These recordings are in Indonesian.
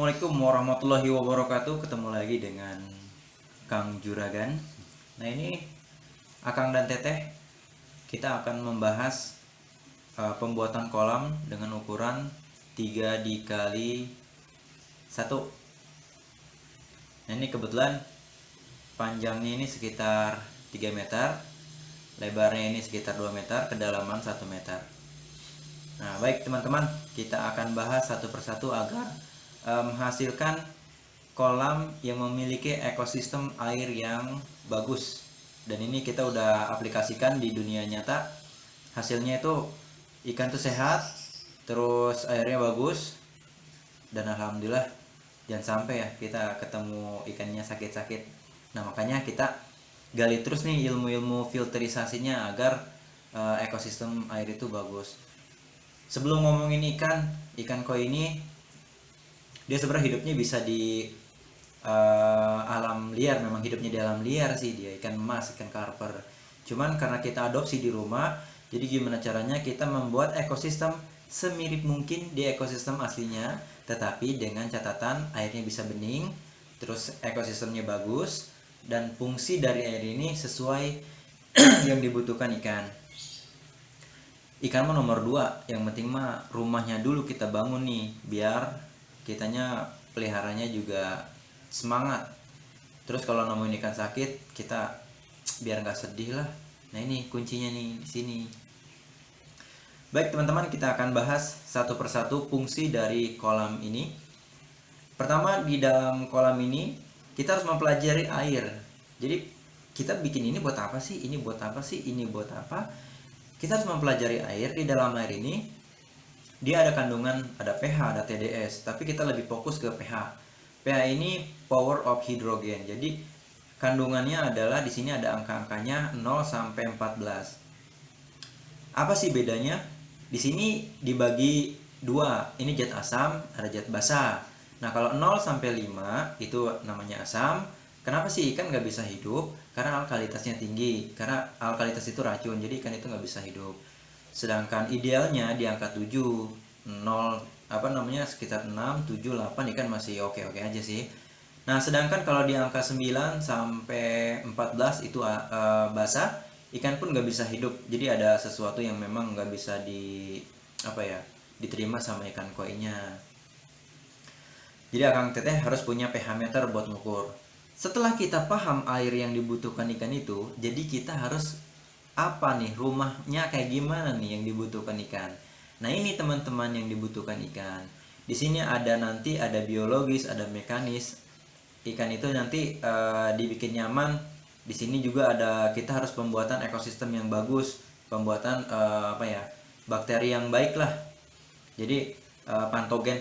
Assalamualaikum warahmatullahi wabarakatuh. Ketemu lagi dengan Kang Juragan. Nah, ini Akang dan Teteh, kita akan membahas pembuatan kolam dengan ukuran 3 dikali 1. Nah, ini kebetulan panjangnya ini sekitar 3 meter, lebarnya ini sekitar 2 meter, kedalaman 1 meter. Nah, baik teman-teman, kita akan bahas satu persatu agar menghasilkan kolam yang memiliki ekosistem air yang bagus. Dan ini kita udah aplikasikan di dunia nyata. Hasilnya itu ikan tuh sehat, terus airnya bagus, dan alhamdulillah jangan sampai ya kita ketemu ikannya sakit-sakit. Nah, makanya kita gali terus nih ilmu-ilmu filterisasinya agar ekosistem air itu bagus. Sebelum ngomongin ikan koi ini, dia sebenarnya hidupnya bisa di alam liar. Memang hidupnya di alam liar sih dia, ikan emas, ikan karper. Cuman karena kita adopsi di rumah, jadi gimana caranya kita membuat ekosistem semirip mungkin di ekosistem aslinya, tetapi dengan catatan airnya bisa bening, terus ekosistemnya bagus, dan fungsi dari air ini sesuai yang dibutuhkan ikan. Ikan mah nomor 2, yang penting mah rumahnya dulu kita bangun nih, biar kitanya peliharanya juga semangat. Terus kalau nemuin ikan sakit, kita biar nggak sedih lah. Nah, ini kuncinya nih di sini. Baik teman-teman, kita akan bahas satu persatu fungsi dari kolam ini. Pertama, di dalam kolam ini kita harus mempelajari air. Jadi kita bikin ini buat apa sih? Ini buat apa sih? Ini buat apa? Kita harus mempelajari air. Di dalam air ini dia ada kandungan, ada pH, ada TDS, tapi kita lebih fokus ke pH. pH ini power of hydrogen. Jadi kandungannya adalah di sini ada angka-angkanya 0 sampai 14. Apa sih bedanya? Di sini dibagi 2. Ini zat asam, ada zat basa. Nah, kalau 0 sampai 5 itu namanya asam. Kenapa sih ikan nggak bisa hidup? Karena alkalitasnya tinggi. Karena alkalitas itu racun, jadi ikan itu nggak bisa hidup. Sedangkan idealnya di angka 7, 0 sekitar 6, 7, 8 ikan masih oke-oke aja sih. Nah, sedangkan kalau di angka 9 sampai 14 itu basah, ikan pun nggak bisa hidup. Jadi ada sesuatu yang memang nggak bisa diterima sama ikan koinya. Jadi Akang Teteh harus punya pH meter buat ngukur. Setelah kita paham air yang dibutuhkan ikan itu, jadi kita harus apa nih, rumahnya kayak gimana nih yang dibutuhkan ikan. Nah, ini teman-teman yang dibutuhkan ikan. Di sini ada biologis, ada mekanis. Ikan itu nanti dibikin nyaman. Di sini juga ada, kita harus pembuatan ekosistem yang bagus, pembuatan bakteri yang baik lah. Jadi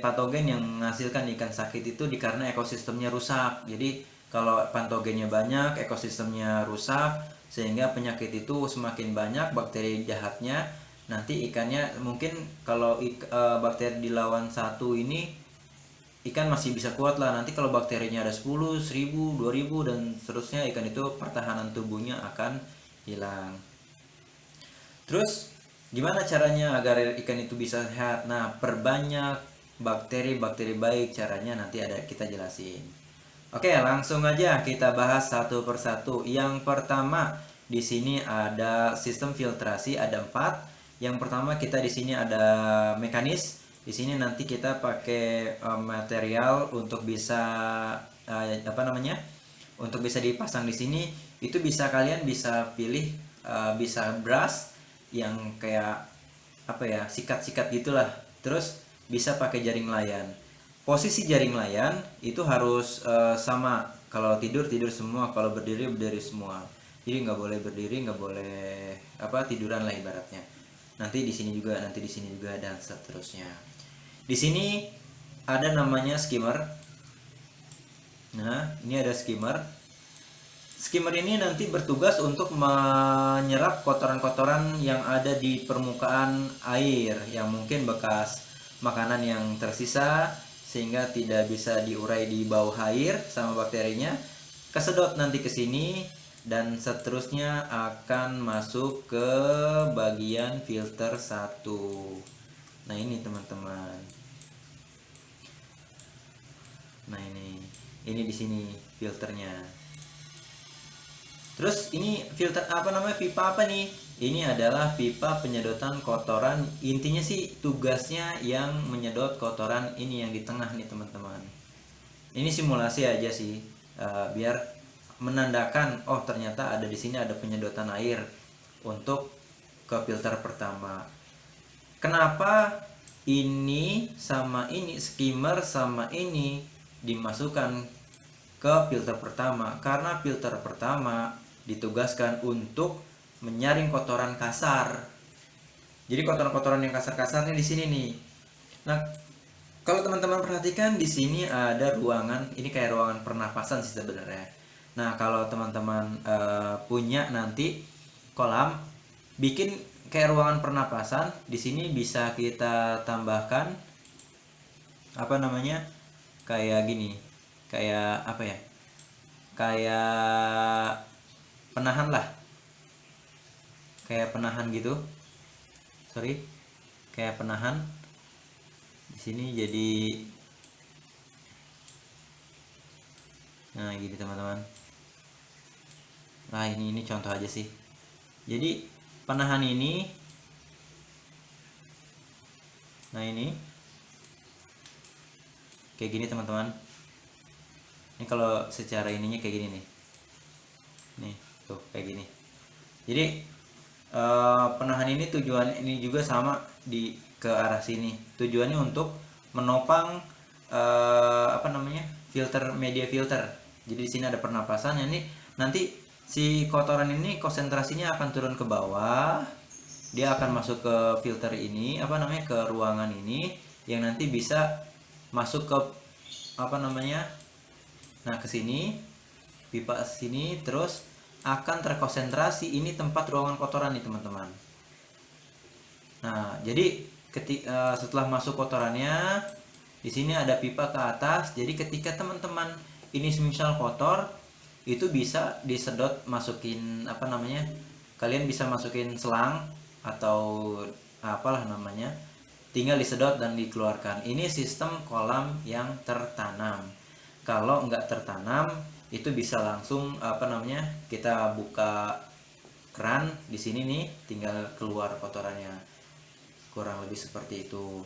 patogen yang menghasilkan ikan sakit itu karena ekosistemnya rusak. Jadi kalau patogennya banyak, ekosistemnya rusak, sehingga penyakit itu semakin banyak, bakteri jahatnya. Nanti ikannya mungkin kalau bakteri dilawan 1 ini, ikan masih bisa kuat lah. Nanti kalau bakterinya ada 10, 1000, 2000 dan seterusnya, ikan itu pertahanan tubuhnya akan hilang. Terus gimana caranya agar ikan itu bisa sehat? Nah, perbanyak bakteri-bakteri baik. Caranya nanti ada kita jelasin. Oke, langsung aja kita bahas satu persatu. Yang pertama, di sini ada sistem filtrasi, ada 4. Yang pertama kita di sini ada mekanis. Di sini nanti kita pakai material untuk bisa untuk bisa dipasang di sini. Itu bisa kalian bisa pilih bisa brush yang kayak sikat-sikat gitulah. Terus bisa pakai jaring layan. Posisi jaring layan itu harus sama. Kalau tidur semua, kalau berdiri semua. Jadi nggak boleh berdiri, nggak boleh tiduran lah ibaratnya. Nanti di sini juga, dan seterusnya. Di sini ada namanya skimmer. Nah, ini ada skimmer. Skimmer ini nanti bertugas untuk menyerap kotoran-kotoran yang ada di permukaan air, yang mungkin bekas makanan yang tersisa, sehingga tidak bisa diurai di bawah air sama bakterinya, kesedot nanti ke sini dan seterusnya akan masuk ke bagian filter 1. Nah, ini teman-teman. Nah ini di sini filternya. Terus ini filter apa namanya, pipa apa nih? Ini adalah pipa penyedotan kotoran. Intinya sih tugasnya yang menyedot kotoran ini yang di tengah nih teman-teman. Ini simulasi aja sih, biar menandakan oh ternyata ada di sini ada penyedotan air untuk ke filter pertama. Kenapa ini sama ini, skimmer sama ini dimasukkan ke filter pertama? Karena filter pertama ditugaskan untuk menyaring kotoran kasar. Jadi kotoran-kotoran yang kasar-kasarnya di sini nih. Nah, kalau teman-teman perhatikan di sini ada ruangan, ini kayak ruangan pernapasan sih sebenarnya. Nah, kalau teman-teman punya nanti kolam, bikin kayak ruangan pernapasan, di sini bisa kita tambahkan apa namanya? Kayak gini. Kayak apa ya? Kayak penahan lah. Kayak penahan gitu. Sorry. Kayak penahan. Di sini jadi nah gini teman-teman. Nah ini contoh aja sih. Jadi penahan ini, nah ini kayak gini teman-teman. Ini kalau secara ininya kayak gini nih. Nih tuh kayak gini. Jadi penahan ini tujuan ini juga sama di ke arah sini. Tujuannya untuk menopang apa namanya, filter, media filter. Jadi di sini ada pernapasannya nih. Nanti si kotoran ini konsentrasinya akan turun ke bawah. Dia akan masuk ke filter ini, apa namanya, ke ruangan ini yang nanti bisa masuk ke apa namanya. Nah, ke sini pipa sini terus akan terkonsentrasi, ini tempat ruangan kotoran nih teman-teman. Nah, jadi setelah masuk kotorannya, di sini ada pipa ke atas. Jadi ketika teman-teman ini misal kotor, itu bisa disedot, masukin apa namanya, kalian bisa masukin selang atau apalah namanya, tinggal disedot dan dikeluarkan. Ini sistem kolam yang tertanam. Kalau nggak tertanam, itu bisa langsung apa namanya, kita buka keran di sini nih, tinggal keluar kotorannya. Kurang lebih seperti itu.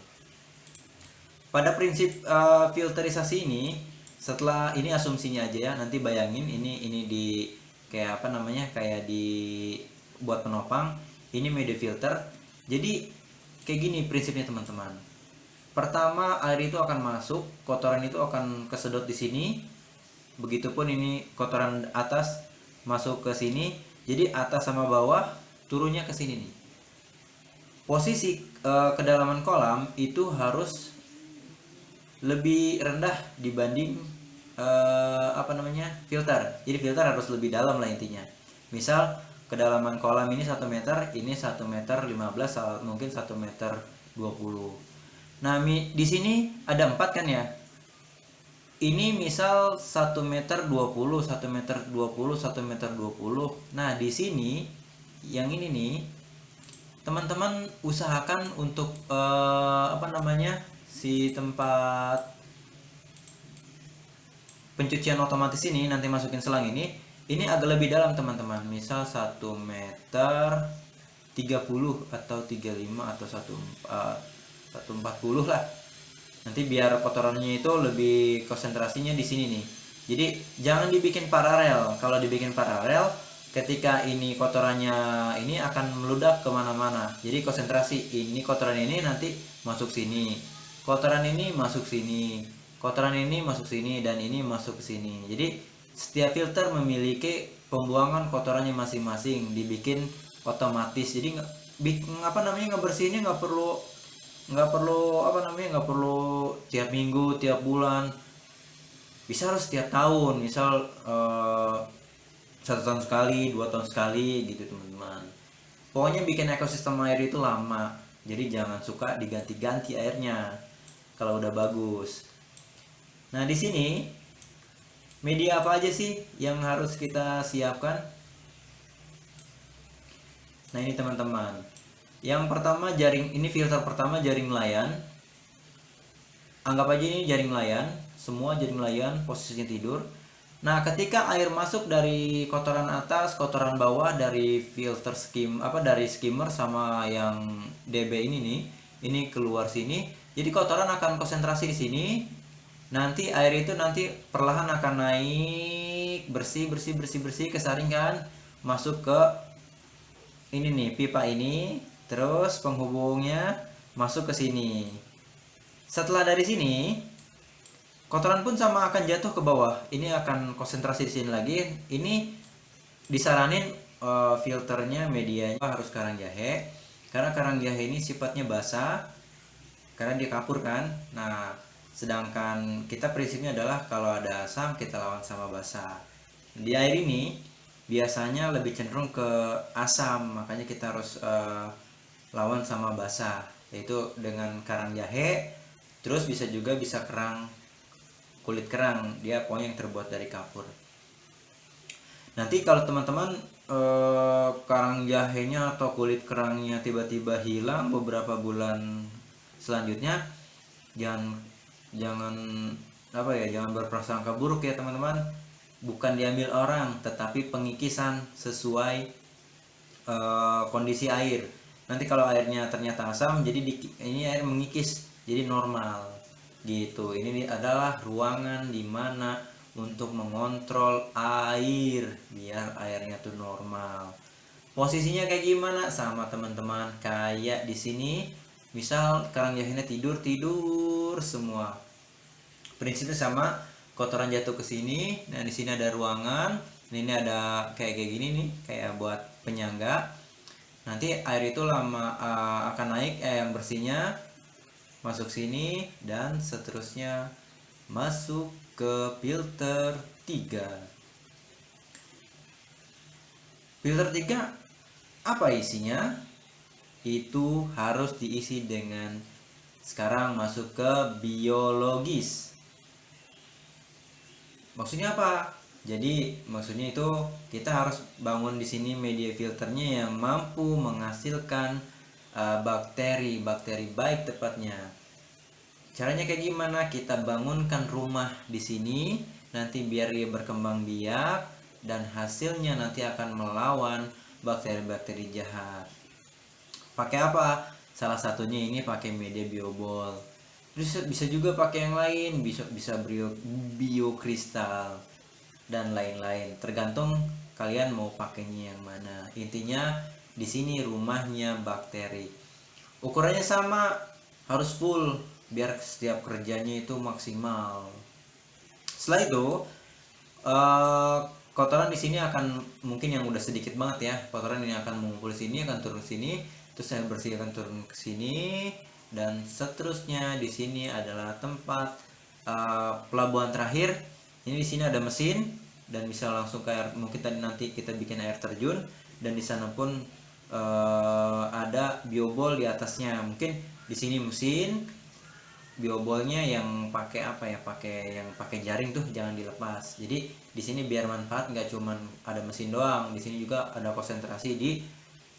Pada prinsip filterisasi ini, setelah ini asumsinya aja ya, nanti bayangin ini di kayak apa namanya, kayak di buat penopang, ini media filter. Jadi kayak gini prinsipnya teman-teman. Pertama air itu akan masuk, kotoran itu akan kesedot di sini. Begitupun ini kotoran atas masuk ke sini. Jadi atas sama bawah turunnya ke sini nih. Posisi kedalaman kolam itu harus lebih rendah dibanding apa namanya, filter. Jadi filter harus lebih dalam lah intinya. Misal kedalaman kolam ini 1 meter, ini 1 meter 15, mungkin 1 meter 20. Nah, di sini ada 4 kan ya. Ini misal 1 meter 20, 1 meter 20, 1 meter 20. Nah, di sini yang ini nih, teman-teman usahakan untuk apa namanya, si tempat pencucian otomatis ini, nanti masukin selang ini agak lebih dalam teman-teman. Misal 1 meter 30 atau 35 atau 140 lah. Nanti biar kotorannya itu lebih konsentrasinya di sini nih. Jadi jangan dibikin paralel. Kalau dibikin paralel, ketika ini kotorannya ini akan meludak kemana-mana. Jadi konsentrasi ini, kotoran ini nanti masuk sini, kotoran ini masuk sini, kotoran ini masuk sini, dan ini masuk ke sini. Jadi setiap filter memiliki pembuangan kotorannya masing-masing, dibikin otomatis. Jadi apa namanya, ngebersihinnya nggak perlu apa namanya, nggak perlu tiap minggu, tiap bulan, bisa harus tiap tahun. Misal 1 tahun sekali, 2 tahun sekali gitu teman-teman. Pokoknya bikin ekosistem air itu lama. Jadi jangan suka diganti-ganti airnya kalau udah bagus. Nah, di sini media apa aja sih yang harus kita siapkan? Nah, ini teman-teman. Yang pertama jaring, ini filter pertama jaring nelayan. Anggap aja ini jaring nelayan semua jadi nelayan, posisinya tidur. Nah, ketika air masuk dari kotoran atas, kotoran bawah, dari filter dari skimmer sama yang DB ini nih, ini keluar sini. Jadi kotoran akan konsentrasi di sini. Nanti air itu nanti perlahan akan naik, bersih kesaring kan, masuk ke ini nih, pipa ini, terus penghubungnya masuk ke sini. Setelah dari sini, kotoran pun sama akan jatuh ke bawah. Ini akan konsentrasi di sini lagi. Ini disaranin filternya, medianya harus karang jahe, karena karang jahe ini sifatnya basah karena dia kapur kan. Nah, sedangkan kita prinsipnya adalah kalau ada asam kita lawan sama basah. Di air ini biasanya lebih cenderung ke asam, makanya kita harus lawan sama basah, yaitu dengan karang jahe. Terus bisa kulit kerang, dia pokoknya yang terbuat dari kapur. Nanti kalau teman-teman karang jahenya atau kulit kerangnya tiba-tiba hilang beberapa bulan selanjutnya, jangan berprasangka buruk ya teman-teman. Bukan diambil orang, tetapi pengikisan sesuai kondisi air. Nanti kalau airnya ternyata asam, jadi ini air mengikis jadi normal gitu. Ini adalah ruangan dimana untuk mengontrol air biar airnya tuh normal. Posisinya kayak gimana? Sama teman-teman, kayak di sini. Misal karang jahenya tidur semua. Prinsipnya sama, kotoran jatuh ke sini. Nah, di sini ada ruangan. Ini ada kayak gini nih, kayak buat penyangga. Nanti air itu akan naik, yang bersihnya masuk sini dan seterusnya masuk ke filter 3. Filter 3 apa isinya? Itu harus diisi dengan, sekarang masuk ke biologis. Maksudnya apa? Jadi maksudnya itu kita harus bangun di sini media filternya yang mampu menghasilkan bakteri baik tepatnya. Caranya kayak gimana? Kita bangunkan rumah di sini, nanti biar dia berkembang biak dan hasilnya nanti akan melawan bakteri-bakteri jahat. Pakai apa? Salah satunya ini pakai media biobol. Terus bisa juga pakai yang lain, bisa biokristal dan lain-lain. Tergantung kalian mau pakainya yang mana. Intinya di sini rumahnya bakteri. Ukurannya sama, harus full biar setiap kerjanya itu maksimal. Setelah itu kotoran di sini akan, mungkin yang udah sedikit banget ya, kotoran ini akan mengumpul sini, akan turun ke sini, terus saya bersihkan turun ke sini, dan seterusnya. Di sini adalah tempat pelabuhan terakhir. Ini di sini ada mesin dan bisa langsung ke air. Mungkin tadi nanti kita bikin air terjun, dan di sana pun ada biobol di atasnya. Mungkin di sini mesin, biobolnya yang pakai pakai jaring tuh jangan dilepas. Jadi di sini biar manfaat, nggak cuman ada mesin doang, di sini juga ada konsentrasi di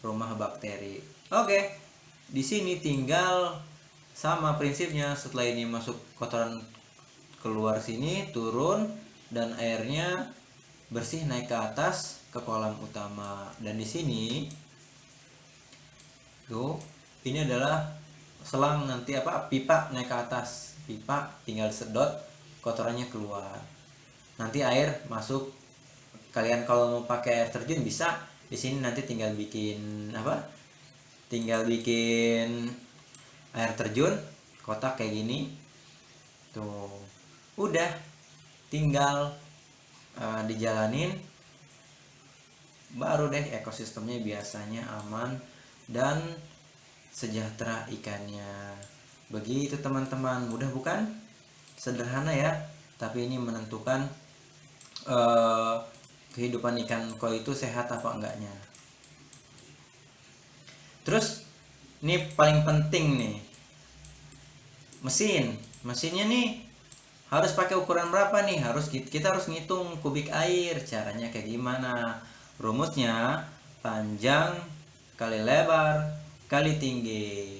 rumah bakteri. Oke, di sini tinggal sama prinsipnya. Setelah ini masuk kotoran keluar sini, turun, dan airnya bersih naik ke atas ke kolam utama. Dan di sini tuh, ini adalah selang, nanti pipa naik ke atas. Pipa tinggal sedot, kotorannya keluar. Nanti air masuk. Kalian kalau mau pakai air terjun bisa. Di sini nanti tinggal bikin air terjun kotak kayak gini. Tuh. Udah, tinggal dijalanin, baru deh ekosistemnya biasanya aman dan sejahtera ikannya. Begitu teman-teman, mudah bukan? Sederhana ya, tapi ini menentukan kehidupan ikan koi itu sehat apa enggaknya. Terus ini paling penting nih, mesinnya nih harus pakai ukuran berapa nih? Kita harus ngitung kubik air. Caranya kayak gimana? Rumusnya panjang kali lebar kali tinggi.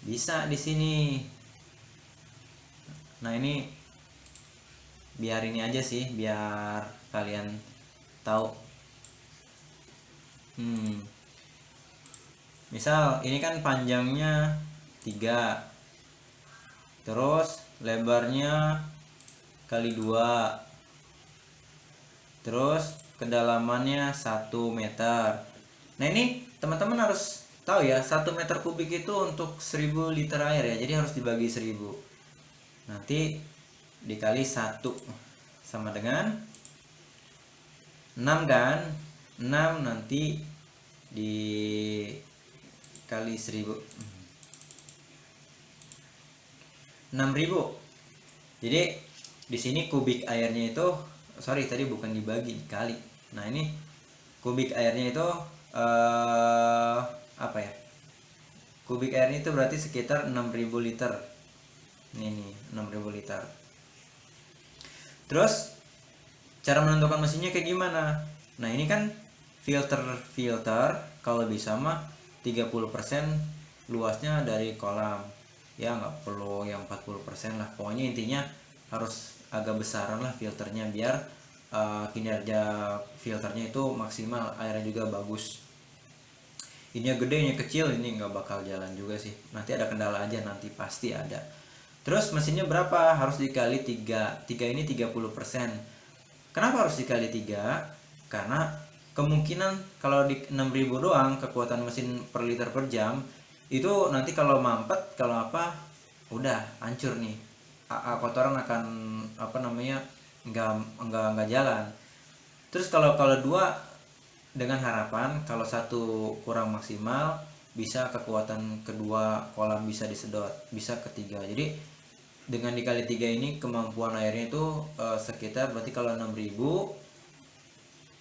Bisa di sini. Nah, ini biar ini aja sih, biar kalian tahu. Misal ini kan panjangnya 3, terus lebarnya kali 2, terus kedalamannya 1 meter. Nah ini teman-teman harus tahu ya, 1 meter kubik itu untuk 1000 liter air ya, jadi harus dibagi 1000, nanti dikali 1 sama dengan 6 kan, 6 nanti dikali 1000, 6000. Jadi di sini kubik airnya itu, sorry tadi bukan dibagi, dikali. Nah ini kubik airnya itu apa ya, kubik airnya itu berarti sekitar 6000 liter. Ini 6000 liter. Terus cara menentukan mesinnya kayak gimana? Nah ini kan filter kalau bisa mah 30% luasnya dari kolam ya, nggak perlu yang 40% lah, pokoknya intinya harus agak besaran lah filternya, biar kinerja filternya itu maksimal, airnya juga bagus. Ininya gede, ini kecil, ini nggak bakal jalan juga sih, nanti ada kendala aja, nanti pasti ada. Terus mesinnya berapa? Harus dikali 3. 3 ini 30%. Kenapa harus dikali 3? Karena kemungkinan kalau di 6000 doang kekuatan mesin per liter per jam, itu nanti kalau mampet, kalau apa, udah hancur nih. Kotoran akan apa namanya, nggak jalan. Terus kalau 2, dengan harapan kalau 1 kurang maksimal, bisa kekuatan kedua kolam bisa disedot, bisa ketiga. Jadi dengan dikali 3 ini kemampuan airnya itu sekitar, berarti kalau 6000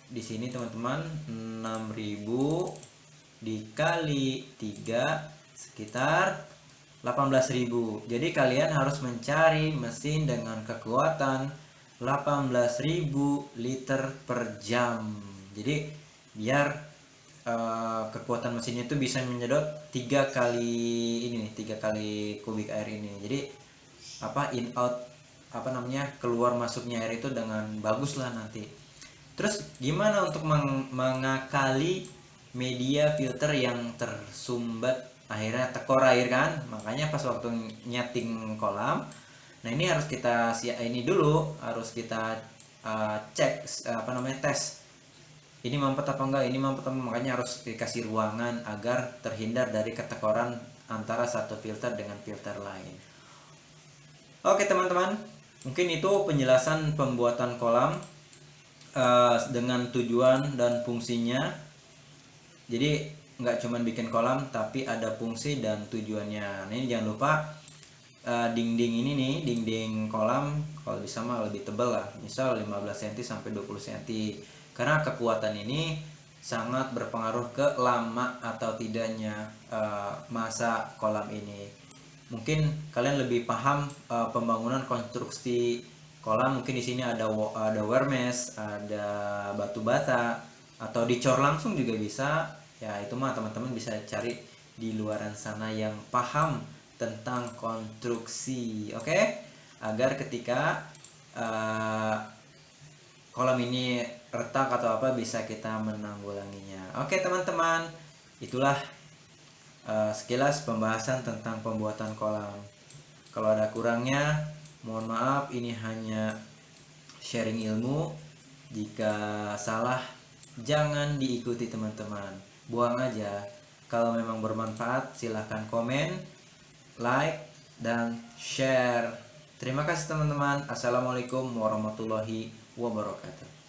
di sini teman-teman, 6000 dikali 3 sekitar 18.000. Jadi kalian harus mencari mesin dengan kekuatan 18.000 liter per jam. Jadi biar kekuatan mesinnya itu bisa menyedot 3 kali kubik air ini. Jadi in out keluar masuknya air itu dengan bagus lah nanti. Terus gimana untuk mengakali media filter yang tersumbat, akhirnya tekor air kan, makanya pas waktu nyeting kolam, nah ini harus kita harus kita cek tes ini mampet apa enggak, ini mampet apa, makanya harus dikasih ruangan agar terhindar dari ketekoran antara satu filter dengan filter lain. Oke teman-teman, mungkin itu penjelasan pembuatan kolam dengan tujuan dan fungsinya. Jadi nggak cuma bikin kolam, tapi ada fungsi dan tujuannya. Nah ini jangan lupa dinding ini nih, dinding kolam kalau bisa mah lebih tebal lah, misal 15 cm sampai 20 cm, karena kekuatan ini sangat berpengaruh ke lama atau tidaknya masa kolam ini. Mungkin kalian lebih paham pembangunan konstruksi kolam, mungkin di sini ada wermes, ada batu bata, atau dicor langsung juga bisa. Ya itu mah teman-teman bisa cari di luaran sana yang paham tentang konstruksi, oke? Agar ketika kolam ini retak atau apa, bisa kita menanggulanginya. Oke teman-teman, itulah sekilas pembahasan tentang pembuatan kolam. Kalau ada kurangnya, mohon maaf, ini hanya sharing ilmu. Jika salah, jangan diikuti teman-teman, buang aja. Kalau memang bermanfaat, silahkan komen, like, dan share. Terima kasih teman-teman. Assalamualaikum warahmatullahi wabarakatuh.